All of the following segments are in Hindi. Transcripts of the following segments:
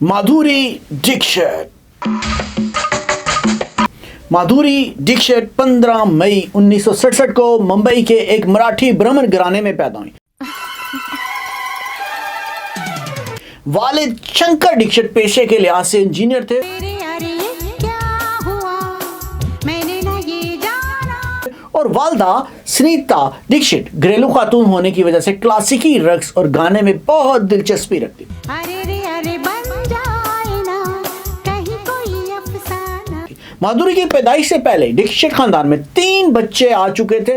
माधुरी दीक्षित। माधुरी दीक्षित 15 मई 1967 को मुंबई के एक मराठी ब्राह्मण घराने में पैदा हुई। वालिद शंकर दीक्षित पेशे के लिहाज से इंजीनियर थे और वालदा सुनीता दीक्षित घरेलू खातून होने की वजह से क्लासिकी रक्स और गाने में बहुत दिलचस्पी रखती। माधुरी की पैदाइश से पहले दीक्षित खानदान में 3 बच्चे आ चुके थे।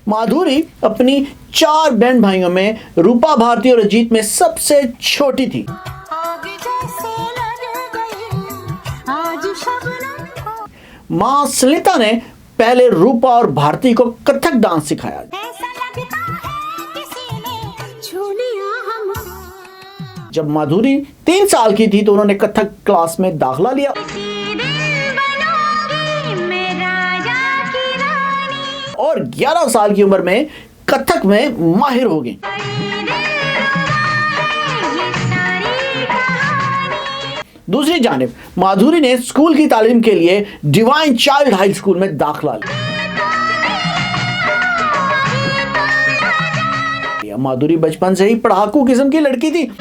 माधुरी अपनी 4 बहन भाइयों में रूपा, भारती और अजीत में सबसे छोटी थी। मां सलिता ने पहले रूपा और भारती को कथक डांस सिखाया। जब माधुरी 3 साल की थी तो उन्होंने कथक क्लास में दाखिला लिया और 11 साल की उम्र में कथक में माहिर हो गई। दूसरी जानिब माधुरी ने स्कूल की तालीम के लिए डिवाइन चाइल्ड हाई स्कूल में दाखिला लिया। माधुरी बचपन से ही पढ़ाकू किस्म की लड़की थी।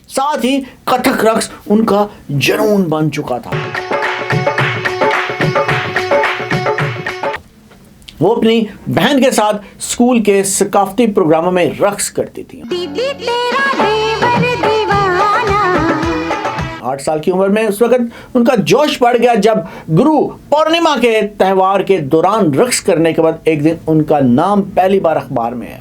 साथ ही कथक रक्स उनका जुनून बन चुका था। वो अपनी बहन के साथ स्कूल के सकाफती प्रोग्रामों में रक्स करती थी। 8 साल की उम्र में उस वक्त उनका जोश बढ़ गया जब गुरु पूर्णिमा के त्योहार के दौरान रक्स करने के बाद एक दिन उनका नाम पहली बार अखबार में है।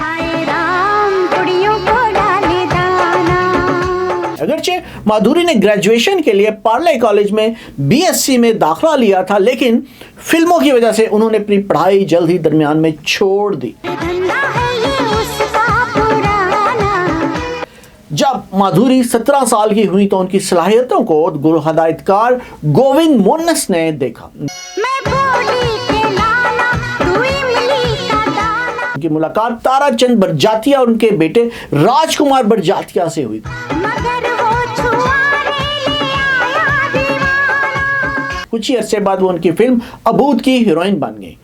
अगरचे माधुरी ने ग्रेजुएशन के लिए पार्ले कॉलेज में बीएससी में दाखिला लिया था, लेकिन फिल्मों की वजह से उन्होंने अपनी पढ़ाई जल्द ही दरमियान में छोड़ दी। जब माधुरी 17 साल की हुई तो उनकी सलाहियतों को गुरु हदायतकार गोविंद मोनस ने देखा। उनकी मुलाकात ताराचंद बरजातिया और उनके बेटे राजकुमार बरजातिया से हुई। कुछ ही अरसे बाद वो उनकी फिल्म अबूद की हीरोइन बन गई।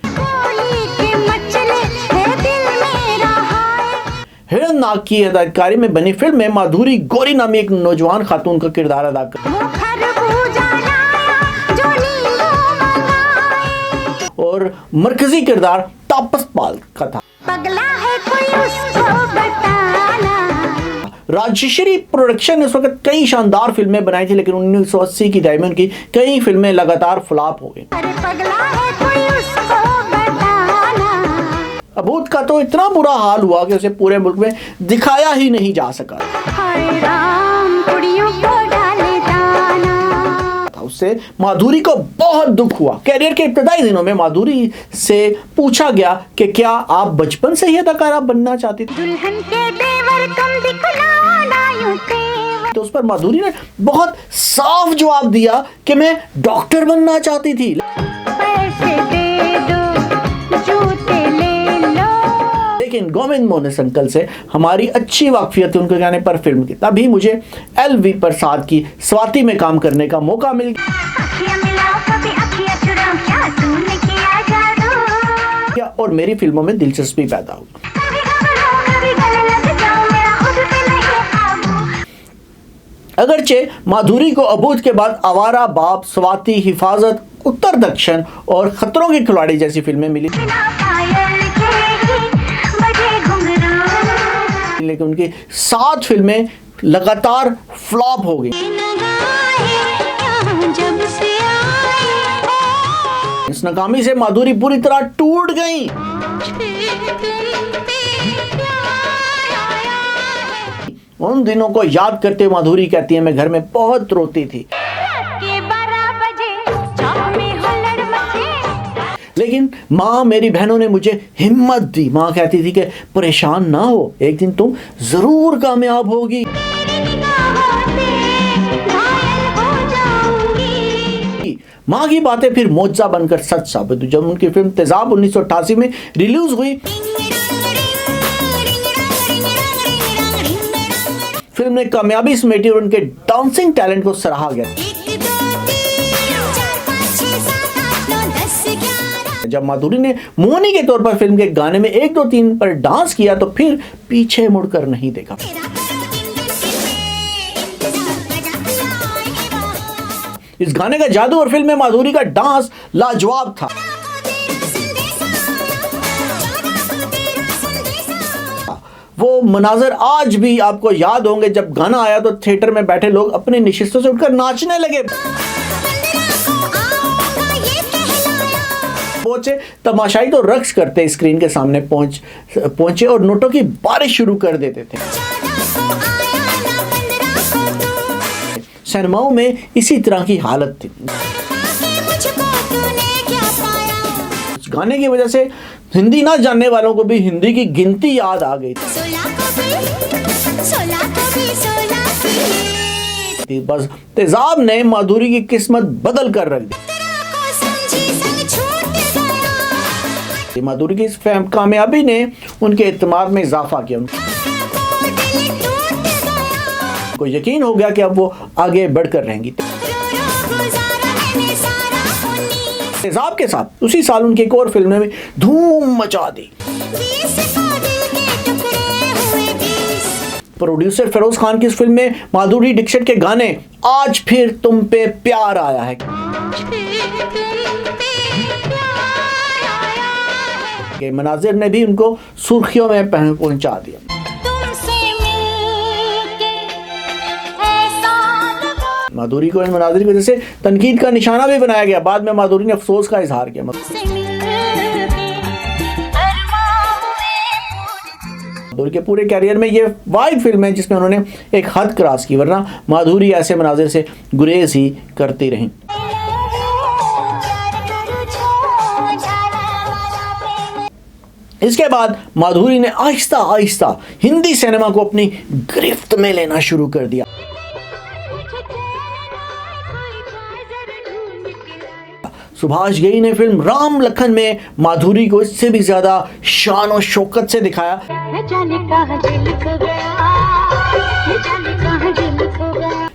हिरन नाग की हिदायतकारी में बनी फिल्म में माधुरी गौरी नामी एक नौजवान खातून का किरदार अदा कर और मरकजी किरदार तापस पाल का था। राजश्री प्रोडक्शन ने उस वक्त कई शानदार फिल्में बनाई थी, लेकिन 1980 की दहाई में उनकी कई फिल्में लगातार फ्लॉप हो गई। अबूद का तो इतना बुरा हाल हुआ कि उसे पूरे मुल्क में दिखाया ही नहीं जा सका। उससे माधुरी को बहुत दुख हुआ। कैरियर के इब्तदाई दिनों में माधुरी से पूछा गया कि क्या आप बचपन से ही अदाकारा बनना चाहती थी? तो उस पर माधुरी ने बहुत साफ जवाब दिया कि मैं डॉक्टर बनना चाहती थी। लेकिन गोविंद मोनस अंकल से हमारी अच्छी वाकफियत थी उनके गाने पर फिल्म की। तभी मुझे एलवी प्रसाद की स्वाति में काम करने का मौका मिल गया और मेरी फिल्मों में दिलचस्पी पैदा हुई। अगरचे माधुरी को अबूद के बाद आवारा बाप, स्वाति, हिफाजत, उत्तर दक्षिण और खतरों के खिलाड़ी जैसी फिल्में मिली, लेकिन उनकी 7 फिल्में लगातार फ्लॉप हो गई। इस नाकामी से माधुरी पूरी तरह टूट गई। उन दिनों को याद करते माधुरी कहती है, मैं घर में बहुत रोती थी, लेकिन माँ मेरी बहनों ने मुझे हिम्मत दी। माँ कहती थी कि परेशान ना हो, एक दिन तुम जरूर कामयाब होगी। माँ की बातें फिर मोजा बनकर सच साबित हुई। जब उनकी फिल्म तेजाब 1988 में रिलीज हुई, फिल्म ने कामयाबी समेटी और उनके डांसिंग टैलेंट को सराहा गया। जब माधुरी ने मोहिनी के तौर पर फिल्म के गाने में 1 2 3 पर डांस किया तो फिर पीछे मुड़कर नहीं देखा। इस गाने का जादू और फिल्म में माधुरी का डांस लाजवाब था। वो मनाजर आज भी आपको याद होंगे, जब गाना आया तो थिएटर में बैठे लोग अपने निशिस्तों से उठकर नाचने लगे। पहुंचे तमाशाई तो रक्स करते स्क्रीन के सामने पहुंचे और नोटों की बारिश शुरू कर देते थे। सिनेमाओं में इसी तरह की हालत थी। इस गाने की वजह से हिंदी ना जानने वालों को भी हिंदी की गिनती याद आ गई थी। बस तेजाब ने माधुरी की किस्मत बदल कर रख दी। माधुरी की इस कामयाबी ने उनके एतमाद में इजाफा किया। को यकीन हो गया कि अब वो आगे बढ़कर रहेंगी। तेजाब के साथ उसी साल उनकी एक और फिल्म ने धूम मचा दी। प्रोड्यूसर फिरोज खान की इस फिल्म में माधुरी दीक्षित के गाने आज फिर तुम पे प्यार आया है के मनाजिर ने भी उनको सुर्खियों में पहुंचा दिया। माधुरी को इन मनाजिर की वजह से तनकीद का निशाना भी बनाया गया। बाद में माधुरी ने अफसोस का इजहार किया। माधुरी के पूरे कैरियर में ये वाहिद फिल्म है जिसमें उन्होंने एक हद क्रॉस की, वरना माधुरी ऐसे मनाजिर से गुरेज ही करती रहीं। इसके बाद माधुरी ने आहिस्ता आहिस्ता हिंदी सिनेमा को अपनी गिरफ्त में लेना शुरू कर दिया। सुभाष घई ने फिल्म राम लखन में माधुरी को इससे भी ज्यादा शान और शौकत से दिखाया।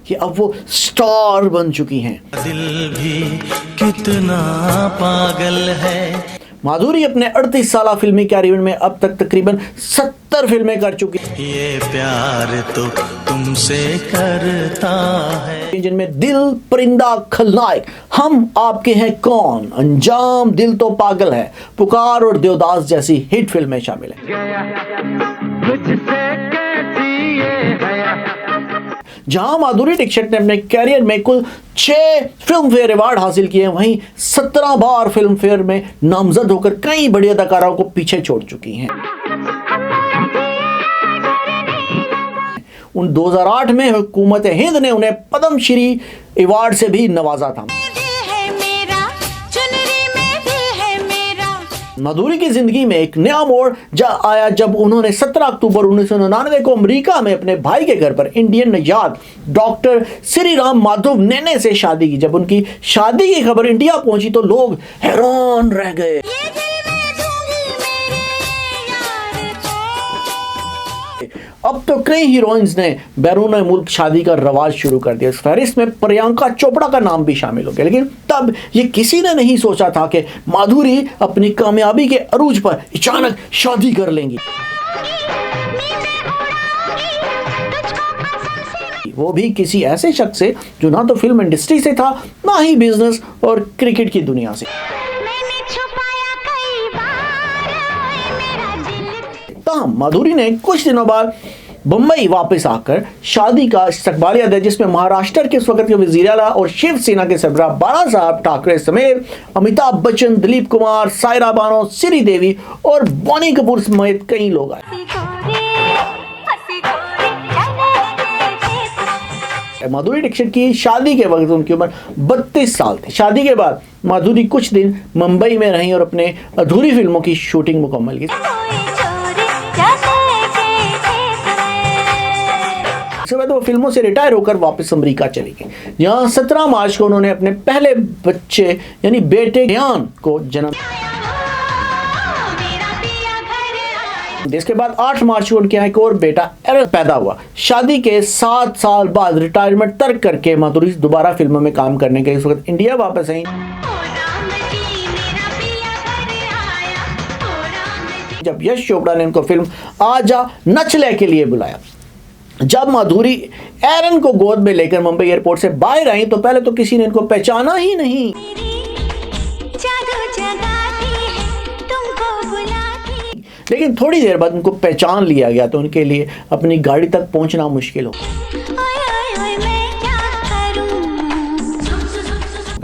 कि अब वो स्टार बन चुकी हैं। दिल भी कितना पागल है। माधुरी अपने 38 साल फिल्मी कैरियर में अब तक तकरीबन 70 फिल्में कर चुकी हैं। ये प्यार तो तुमसे करता है, जिनमें दिल, परिंदा, खलनायक, हम आपके हैं कौन, अंजाम, दिल तो पागल है, पुकार और देवदास जैसी हिट फिल्में शामिल हैं। जहां माधुरी दीक्षित ने अपने कैरियर में कुल 6 फिल्म फेयर अवार्ड हासिल किए, वहीं 17 बार फिल्म फेयर में नामजद होकर कई बड़ी अदाकाराओं को पीछे छोड़ चुकी हैं। उन 2008 में हुकूमत हिंद ने उन्हें पद्मश्री अवार्ड से भी नवाजा था। माधुरी की जिंदगी में एक नया मोड़ आया जब उन्होंने 17 अक्टूबर 1999 को अमेरिका में अपने भाई के घर पर इंडियन नजाद डॉक्टर श्री राम माधव नेने से शादी की। जब उनकी शादी की खबर इंडिया पहुंची तो लोग हैरान रह गए। अब तो कई हीरोइंस ने बैरून मुल्क शादी का रवाज शुरू कर दिया। इस फहरिस्त में प्रियंका चोपड़ा का नाम भी शामिल हो गया। लेकिन तब ये किसी ने नहीं सोचा था कि माधुरी अपनी कामयाबी के अरूज पर अचानक शादी कर लेंगी, वो भी किसी ऐसे शख्स से जो ना तो फिल्म इंडस्ट्री से था, ना ही बिजनेस और क्रिकेट की दुनिया से। माधुरी ने कुछ दिनों बाद मुंबई वापस आकर शादी का इस्तकबालिया दिया, जिसमें महाराष्ट्र के इस वक्त के वजीर आला और शिवसेना के सरबराह बाला साहब ठाकरे समेत अमिताभ बच्चन, दिलीप कुमार, सायरा बानो, श्रीदेवी और बॉनी कपूर समेत कई लोग आए। माधुरी दीक्षित की शादी के वक्त उनकी उम्र 32 साल थी। शादी के बाद माधुरी कुछ दिन मुंबई में रहीं और अपने अधूरी फिल्मों की शूटिंग मुकम्मल की। उसके बाद वो फिल्मों से रिटायर होकर वापस अमेरिका चली गई। यहाँ 17 मार्च को उन्होंने अपने पहले बच्चे यानी बेटे रेयान को जन्म। इसके बाद 8 मार्च को उनके यहाँ एक और बेटा एरन पैदा हुआ। शादी के 7 साल बाद रिटायरमेंट तर्क करके माधुरी दोबारा फिल्मों में काम करने के लिए इस वक्त इंडिया वापस आई। जब यश चोपड़ा ने उनको फिल्म आजा नच ले के लिए बुलाया, जब माधुरी एरन को गोद में लेकर मुंबई एयरपोर्ट से बाहर आई तो पहले तो किसी ने इनको पहचाना ही नहीं। लेकिन थोड़ी देर बाद उनको पहचान लिया गया तो उनके लिए अपनी गाड़ी तक पहुंचना मुश्किल हो।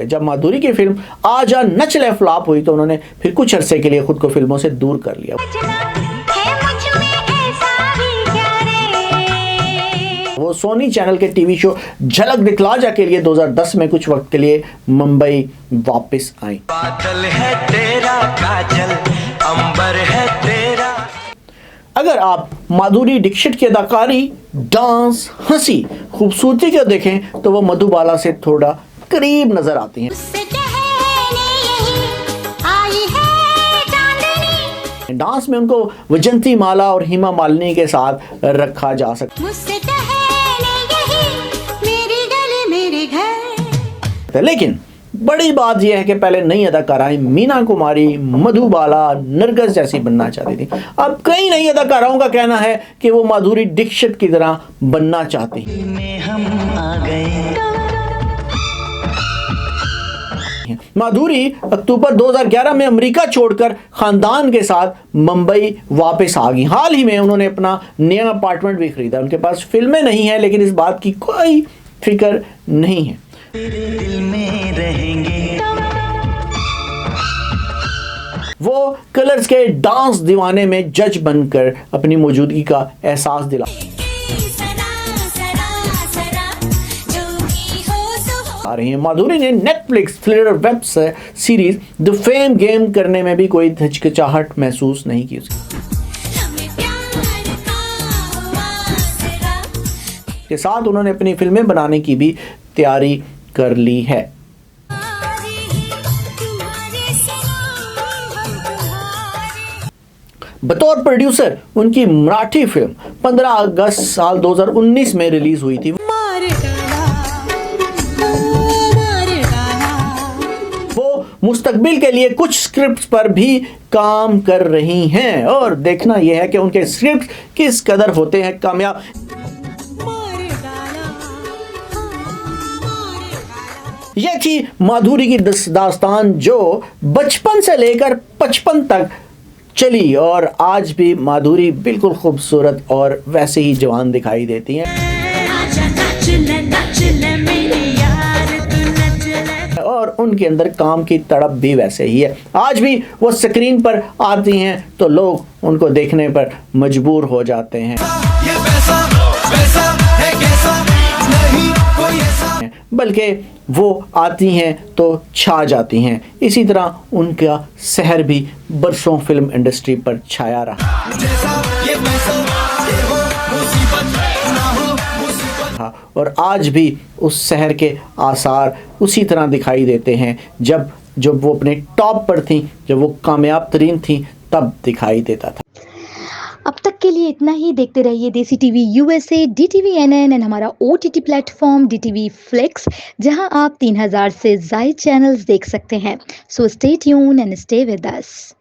जब माधुरी की फिल्म आजा नच ले फ्लॉप हुई तो उन्होंने फिर कुछ अरसे के लिए खुद को फिल्मों से दूर कर लिया। वो सोनी चैनल के टीवी शो झलक दिखला जा के लिए 2010 में कुछ वक्त के लिए मुंबई वापस आई। बादल है तेरा काजल, अंबर है तेरा। अगर आप माधुरी दीक्षित की अदाकारी, डांस, हंसी, खूबसूरती को देखें तो वो मधुबाला से थोड़ा करीब नजर आती हैं। डांस में उनको वैजंती माला और हेमा मालिनी के साथ रखा जा सकता है। लेकिन बड़ी बात यह है कि पहले नई अदाकाराएं मीना कुमारी, मधुबाला, नरगिस जैसी बनना चाहती थी। अब कई नई अदाकाराओं का कहना है कि वो माधुरी दीक्षित की तरह बनना चाहती हैं। हम आ गए। माधुरी अक्टूबर 2011 में अमेरिका छोड़कर खानदान के साथ मुंबई वापस आ गई। हाल ही में उन्होंने अपना नया अपार्टमेंट भी खरीदा। उनके पास फिल्में नहीं है लेकिन इस बात की कोई फिक्र नहीं है। तेरे दिल में रहेंगे। वो कलर्स के डांस दीवाने में जज बनकर अपनी मौजूदगी का एहसास दिला आ रही है। माधुरी ने Netflix thriller web series the fame game करने में भी कोई हिचकिचाहट महसूस नहीं की। के साथ उन्होंने अपनी फिल्में बनाने की भी तैयारी कर ली है। बतौर प्रोड्यूसर उनकी मराठी फिल्म 15 अगस्त साल 2019 में रिलीज हुई थी। वो मुस्तकबिल के लिए कुछ स्क्रिप्ट्स पर भी काम कर रही हैं और देखना यह है कि उनके स्क्रिप्ट किस कदर होते हैं कामयाब। यह थी माधुरी की दास्तान जो बचपन से लेकर 55 तक चली और आज भी माधुरी बिल्कुल खूबसूरत और वैसे ही जवान दिखाई देती हैं। और उनके अंदर काम की तड़प भी वैसे ही है। आज भी वो स्क्रीन पर आती हैं तो लोग उनको देखने पर मजबूर हो जाते हैं। ये पैसा है कैसा नहीं कोई ऐसा, बल्कि वो आती हैं तो छा जाती हैं। इसी तरह उनका सहर भी बरसों फिल्म इंडस्ट्री पर छाया रहा। और आज भी उस शहर के आसार उसी तरह दिखाई देते हैं जब वो अपने टॉप पर थी, जब वो कामयाब तरीन थी, तब दिखाई देता था। अब तक के लिए इतना ही। देखते रहिए देसी TV USA, DTV NN and हमारा OTT प्लेटफॉर्म DTV Flix, जहां आप 3000 से ज्यादा चैनल्स देख सकते हैं। So stay tune and stay with us.